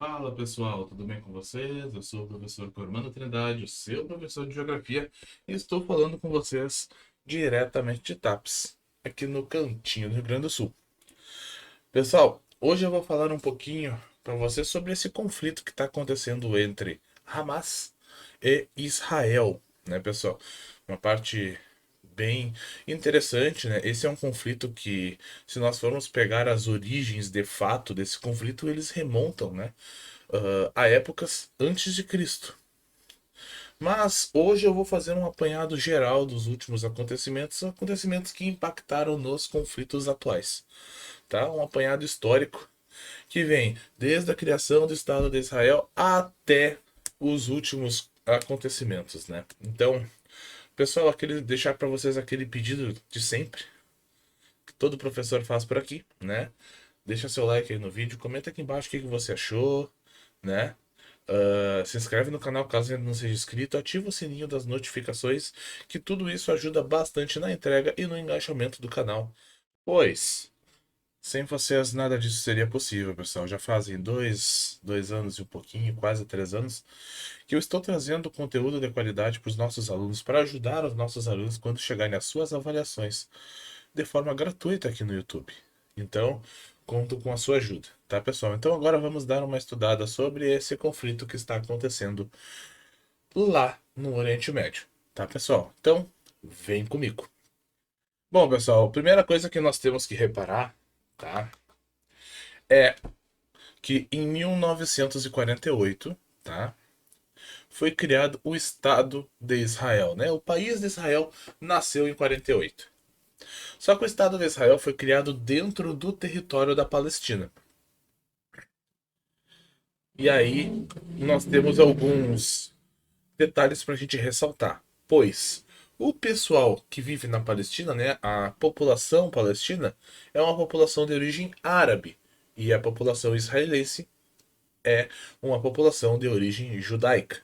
Fala pessoal, tudo bem com vocês? Eu sou o professor Cormando Trindade, o seu professor de Geografia, e estou falando com vocês diretamente de TAPS, aqui no cantinho do Rio Grande do Sul. Pessoal, hoje eu vou falar um pouquinho para vocês sobre esse conflito que está acontecendo entre Hamas e Israel, né, pessoal? Uma parte bem interessante, né? Esse é um conflito que, se nós formos pegar as origens de fato desse conflito, eles remontam, né, a épocas antes de Cristo. Mas hoje eu vou fazer um apanhado geral dos últimos acontecimentos, acontecimentos que impactaram nos conflitos atuais, tá? Um apanhado histórico que vem desde a criação do Estado de Israel até os últimos acontecimentos, né? Então, pessoal, deixar para vocês aquele pedido de sempre que todo professor faz por aqui, né? Deixa seu like aí no vídeo, comenta aqui embaixo o que você achou, né? Se inscreve no canal caso ainda não seja inscrito, ativa o sininho das notificações, que tudo isso ajuda bastante na entrega e no engajamento do canal. Pois, sem vocês nada disso seria possível, pessoal. Já fazem dois anos e um pouquinho, quase 3 anos, que eu estou trazendo conteúdo de qualidade para os nossos alunos, para ajudar os nossos alunos quando chegarem às suas avaliações de forma gratuita aqui no YouTube. Então, conto com a sua ajuda, tá, pessoal? Então, agora vamos dar uma estudada sobre esse conflito que está acontecendo lá no Oriente Médio, tá, pessoal? Então, vem comigo. Bom, pessoal, a primeira coisa que nós temos que reparar, tá, é que em 1948, tá, foi criado o Estado de Israel, né? O país de Israel nasceu em 48. Só que o Estado de Israel foi criado dentro do território da Palestina. E aí nós temos alguns detalhes para a gente ressaltar. Pois o pessoal que vive na Palestina, né, a população palestina, é uma população de origem árabe. E a população israelense é uma população de origem judaica.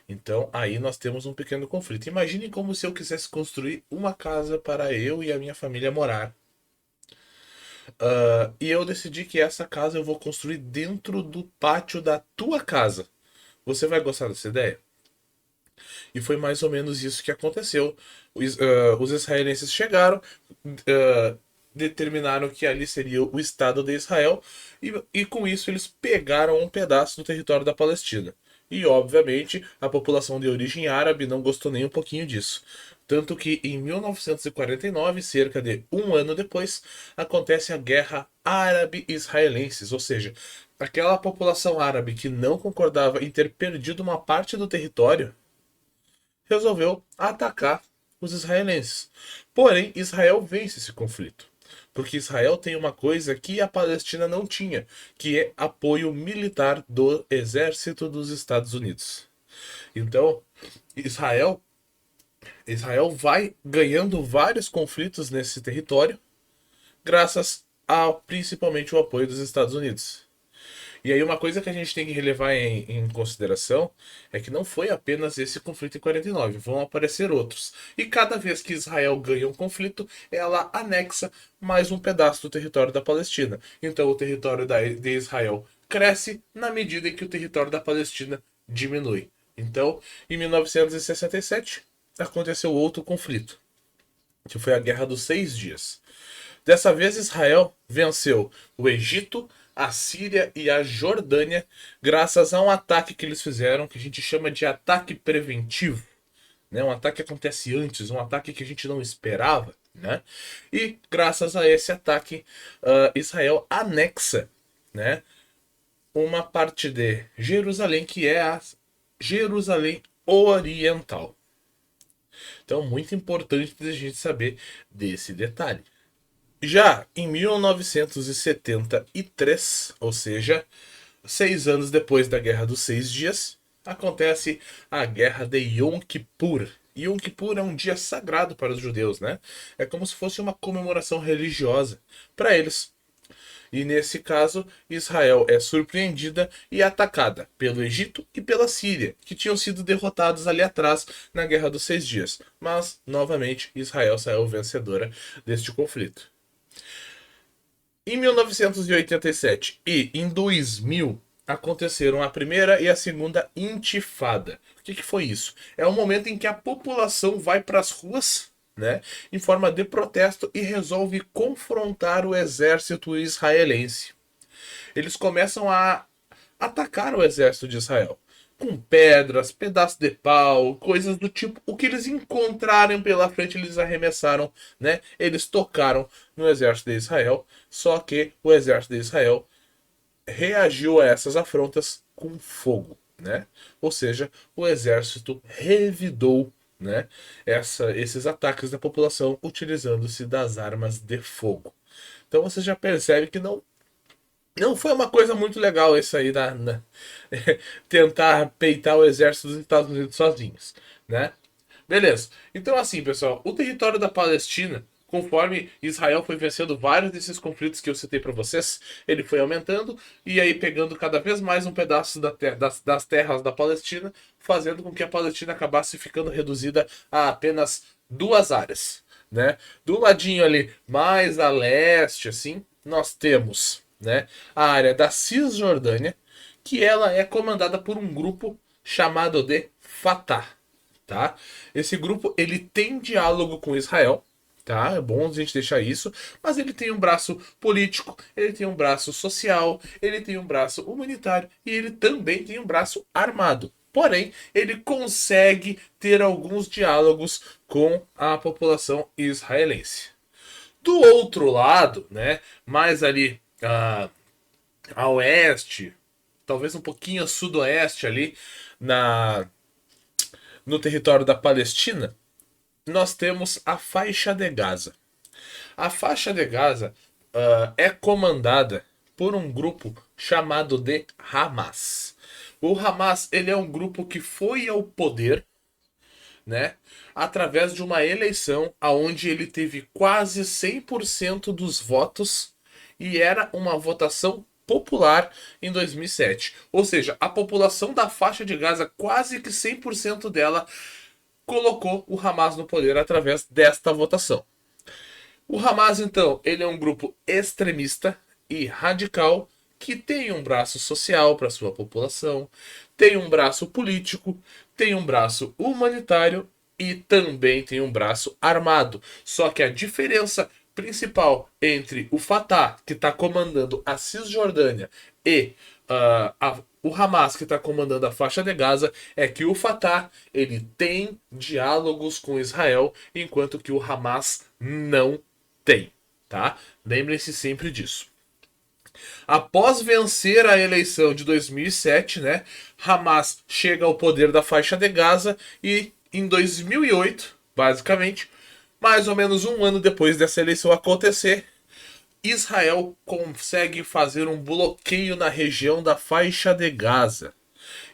Então aí nós temos um pequeno conflito. Imagine como se eu quisesse construir uma casa para eu e a minha família morar. E eu decidi que essa casa eu vou construir dentro do pátio da tua casa. Você vai gostar dessa ideia? E foi mais ou menos isso que aconteceu. Os israelenses chegaram, determinaram que ali seria o Estado de Israel, e com isso eles pegaram um pedaço do território da Palestina. E, obviamente, a população de origem árabe não gostou nem um pouquinho disso. Tanto que em 1949, cerca de um ano depois, acontece a Guerra Árabe-Israelenses, ou seja, aquela população árabe que não concordava em ter perdido uma parte do território resolveu atacar os israelenses. Porém, Israel vence esse conflito. Porque Israel tem uma coisa que a Palestina não tinha, que é apoio militar do exército dos Estados Unidos. Então, Israel, Israel vai ganhando vários conflitos nesse território, graças a principalmente o apoio dos Estados Unidos. E aí uma coisa que a gente tem que relevar em consideração é que não foi apenas esse conflito em 49, vão aparecer outros. E cada vez que Israel ganha um conflito, ela anexa mais um pedaço do território da Palestina. Então o território de Israel cresce na medida em que o território da Palestina diminui. Então, em 1967, aconteceu outro conflito, que foi a Guerra dos Seis Dias. Dessa vez, Israel venceu o Egito, a Síria e a Jordânia, graças a um ataque que eles fizeram, que a gente chama de ataque preventivo. Né? Um ataque que acontece antes, um ataque que a gente não esperava. Né? E graças a esse ataque, Israel anexa, né, uma parte de Jerusalém, que é a Jerusalém Oriental. Então, muito importante a gente saber desse detalhe. Já em 1973, ou seja, 6 anos depois da Guerra dos Seis Dias, acontece a Guerra de Yom Kippur. Yom Kippur é um dia sagrado para os judeus, né? É como se fosse uma comemoração religiosa para eles. E nesse caso, Israel é surpreendida e atacada pelo Egito e pela Síria, que tinham sido derrotados ali atrás na Guerra dos Seis Dias. Mas, novamente, Israel saiu vencedora deste conflito. Em 1987 e em 2000, aconteceram a primeira e a segunda intifada. O que foi isso? É o momento em que a população vai para as ruas, né, em forma de protesto e resolve confrontar o exército israelense. Eles começam a atacar o exército de Israel com pedras, pedaços de pau, coisas do tipo. O que eles encontrarem pela frente, eles arremessaram, né? Eles tocaram no exército de Israel, só que o exército de Israel reagiu a essas afrontas com fogo, né? Ou seja, o exército revidou, né, esses ataques da população utilizando-se das armas de fogo. Então você já percebe que não foi uma coisa muito legal isso aí tentar peitar o exército dos Estados Unidos sozinhos, né? Beleza. Então assim, pessoal, o território da Palestina, conforme Israel foi vencendo vários desses conflitos que eu citei para vocês, ele foi aumentando e aí pegando cada vez mais um pedaço das terras da Palestina, fazendo com que a Palestina acabasse ficando reduzida a apenas duas áreas, né? Do ladinho ali mais a leste, assim, nós temos, né, a área da Cisjordânia, que ela é comandada por um grupo chamado de Fatah, tá? Esse grupo ele tem diálogo com Israel, tá? É bom a gente deixar isso, mas ele tem um braço político, ele tem um braço social, ele tem um braço humanitário e ele também tem um braço armado. Porém, ele consegue ter alguns diálogos com a população israelense. Do outro lado, né, mais ali a oeste, talvez um pouquinho a sudoeste ali, na no território da Palestina, nós temos a faixa de Gaza. A faixa de Gaza é comandada por um grupo chamado de Hamas. O Hamas ele é um grupo que foi ao poder, né, através de uma eleição aonde ele teve quase 100% dos votos e era uma votação popular em 2007. Ou seja, a população da faixa de Gaza, quase que 100% dela colocou o Hamas no poder através desta votação. O Hamas, então, ele é um grupo extremista e radical que tem um braço social para sua população, tem um braço político, tem um braço humanitário e também tem um braço armado. Só que a diferença principal entre o Fatah, que está comandando a Cisjordânia, e o Hamas, que está comandando a faixa de Gaza, é que o Fatah ele tem diálogos com Israel, enquanto que o Hamas não tem, tá? Lembrem-se sempre disso. Após vencer a eleição de 2007, né, Hamas chega ao poder da faixa de Gaza e em 2008, basicamente, mais ou menos um ano depois dessa eleição acontecer, Israel consegue fazer um bloqueio na região da faixa de Gaza.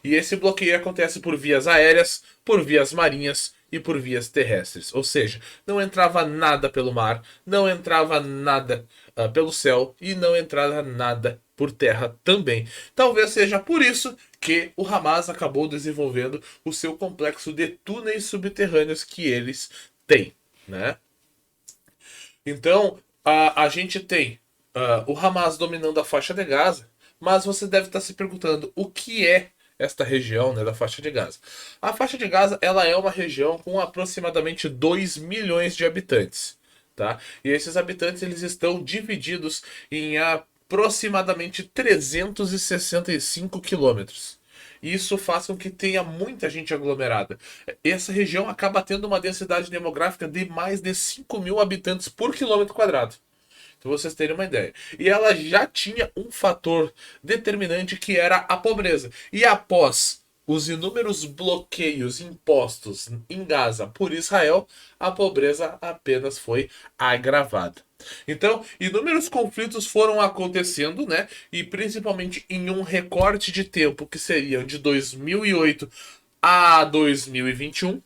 E esse bloqueio acontece por vias aéreas, por vias marinhas e por vias terrestres. Ou seja, não entrava nada pelo mar, não entrava nada pelo céu e não entrava nada por terra também. Talvez seja por isso que o Hamas acabou desenvolvendo o seu complexo de túneis subterrâneos que eles têm, né? Então, a gente tem o Hamas dominando a faixa de Gaza, mas você deve estar se perguntando o que é esta região, né, da faixa de Gaza. A faixa de Gaza ela é uma região com aproximadamente 2 milhões de habitantes. Tá? E esses habitantes eles estão divididos em aproximadamente 365 quilômetros. Isso faz com que tenha muita gente aglomerada. Essa região acaba tendo uma densidade demográfica de mais de 5 mil habitantes por quilômetro quadrado. Então vocês terem uma ideia. E ela já tinha um fator determinante que era a pobreza. E após os inúmeros bloqueios impostos em Gaza por Israel, a pobreza apenas foi agravada. Então, inúmeros conflitos foram acontecendo, né? E principalmente em um recorte de tempo que seria de 2008 a 2021,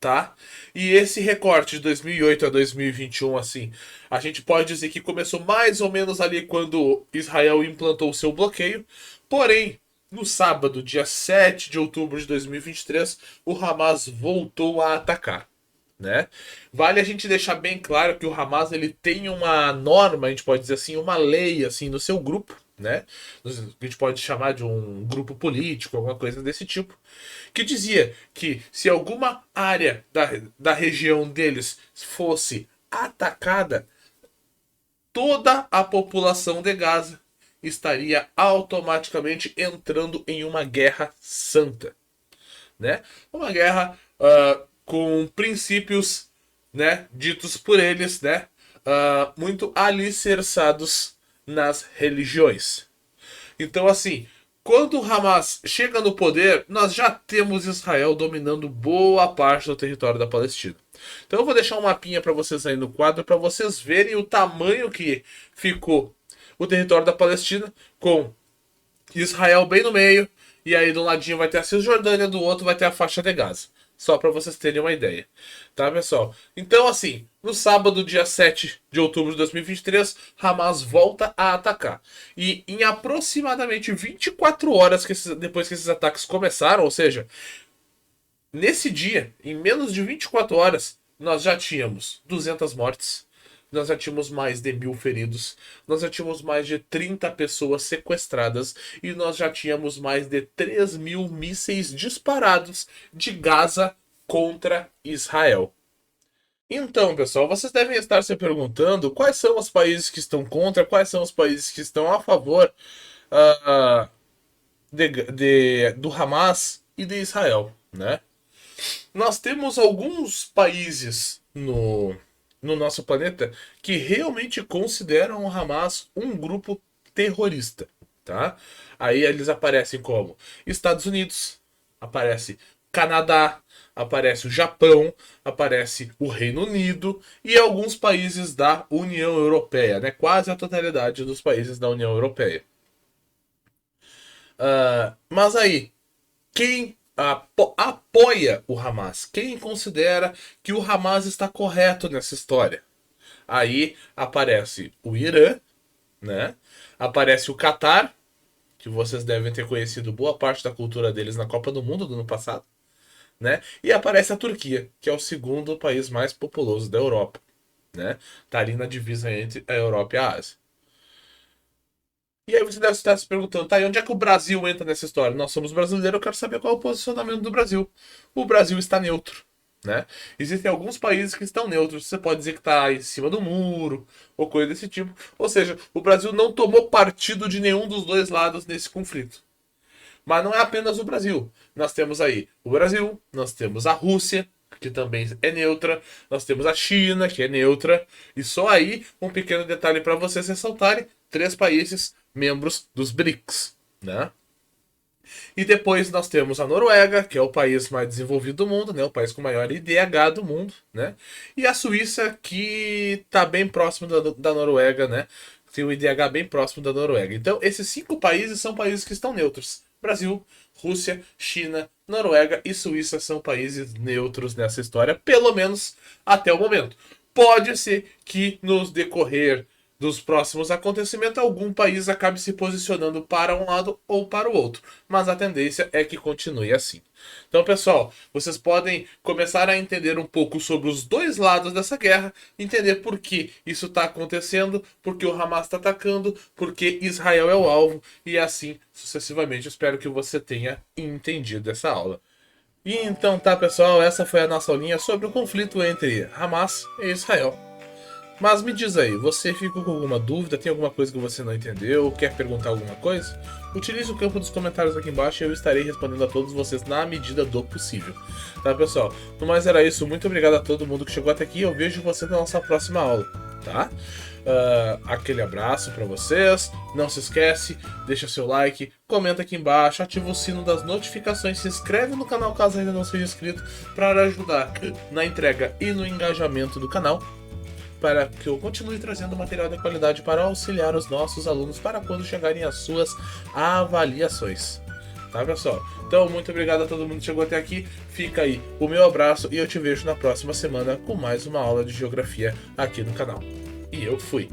tá? E esse recorte de 2008 a 2021, assim, a gente pode dizer que começou mais ou menos ali quando Israel implantou o seu bloqueio. Porém, no sábado, dia 7 de outubro de 2023, o Hamas voltou a atacar, né? Vale a gente deixar bem claro que o Hamas ele tem uma norma, a gente pode dizer assim, uma lei assim no seu grupo, né? A gente pode chamar de um grupo político, alguma coisa desse tipo, que dizia que se alguma área da região deles fosse atacada, toda a população de Gaza estaria automaticamente entrando em uma guerra santa, né? Uma guerra com princípios, né, ditos por eles, né, muito alicerçados nas religiões. Então, assim, quando o Hamas chega no poder, nós já temos Israel dominando boa parte do território da Palestina. Então eu vou deixar um mapinha para vocês aí no quadro para vocês verem o tamanho que ficou o território da Palestina, com Israel bem no meio, e aí do ladinho vai ter a Cisjordânia, do outro vai ter a faixa de Gaza. Só para vocês terem uma ideia. Tá, pessoal? Então, assim, no sábado, dia 7 de outubro de 2023, Hamas volta a atacar. E em aproximadamente 24 horas depois que esses ataques começaram, ou seja, nesse dia, em menos de 24 horas, nós já tínhamos 200 mortes, nós já tínhamos mais de 1.000 feridos, nós já tínhamos mais de 30 pessoas sequestradas e nós já tínhamos mais de 3.000 mísseis disparados de Gaza contra Israel. Então, pessoal, vocês devem estar se perguntando quais são os países que estão contra, quais são os países que estão a favor uh, do Hamas e de Israel, né? Nós temos alguns países no nosso planeta que realmente consideram o Hamas um grupo terrorista, tá? Aí eles aparecem como Estados Unidos, aparece Canadá, aparece o Japão, aparece o Reino Unido e alguns países da União Europeia, né? Quase a totalidade dos países da União Europeia. Mas aí, quem apoia o Hamas? Quem considera que o Hamas está correto nessa história? Aí aparece o Irã, né? Aparece o Catar, que vocês devem ter conhecido boa parte da cultura deles na Copa do Mundo do ano passado, né? E aparece a Turquia, que é o segundo país mais populoso da Europa, né? Tá ali na divisa entre a Europa e a Ásia. E aí você deve estar se perguntando, tá, e onde é que o Brasil entra nessa história? Nós somos brasileiros, eu quero saber qual é o posicionamento do Brasil. O Brasil está neutro, né? Existem alguns países que estão neutros, você pode dizer que está em cima do muro, ou coisa desse tipo. Ou seja, o Brasil não tomou partido de nenhum dos dois lados nesse conflito. Mas não é apenas o Brasil. Nós temos aí o Brasil, nós temos a Rússia, que também é neutra, nós temos a China, que é neutra, e só aí um pequeno detalhe para vocês ressaltarem, 3 países membros dos BRICS, né? E depois nós temos a Noruega, que é o país mais desenvolvido do mundo, né? O país com maior IDH do mundo, né? E a Suíça, que está bem próximo da Noruega, né? Tem um IDH bem próximo da Noruega. Então, esses 5 países são países que estão neutros. Brasil, Rússia, China, Noruega e Suíça são países neutros nessa história, pelo menos até o momento. Pode ser que nos decorrer dos próximos acontecimentos, algum país acabe se posicionando para um lado ou para o outro. Mas a tendência é que continue assim. Então, pessoal, vocês podem começar a entender um pouco sobre os dois lados dessa guerra, entender por que isso está acontecendo, por que o Hamas está atacando, por que Israel é o alvo, e assim sucessivamente. Espero que você tenha entendido essa aula. E então tá, pessoal, essa foi a nossa aulinha sobre o conflito entre Hamas e Israel. Mas me diz aí, você ficou com alguma dúvida? Tem alguma coisa que você não entendeu? Quer perguntar alguma coisa? Utilize o campo dos comentários aqui embaixo e eu estarei respondendo a todos vocês na medida do possível. Tá, pessoal? No mais era isso. Muito obrigado a todo mundo que chegou até aqui. Eu vejo você na nossa próxima aula, tá? Aquele abraço para vocês. Não se esquece, deixa seu like, comenta aqui embaixo, ativa o sino das notificações, se inscreve no canal caso ainda não seja inscrito, para ajudar na entrega e no engajamento do canal, para que eu continue trazendo material de qualidade para auxiliar os nossos alunos para quando chegarem as suas avaliações. Tá, pessoal? Então, muito obrigado a todo mundo que chegou até aqui. Fica aí o meu abraço e eu te vejo na próxima semana com mais uma aula de geografia aqui no canal. E eu fui!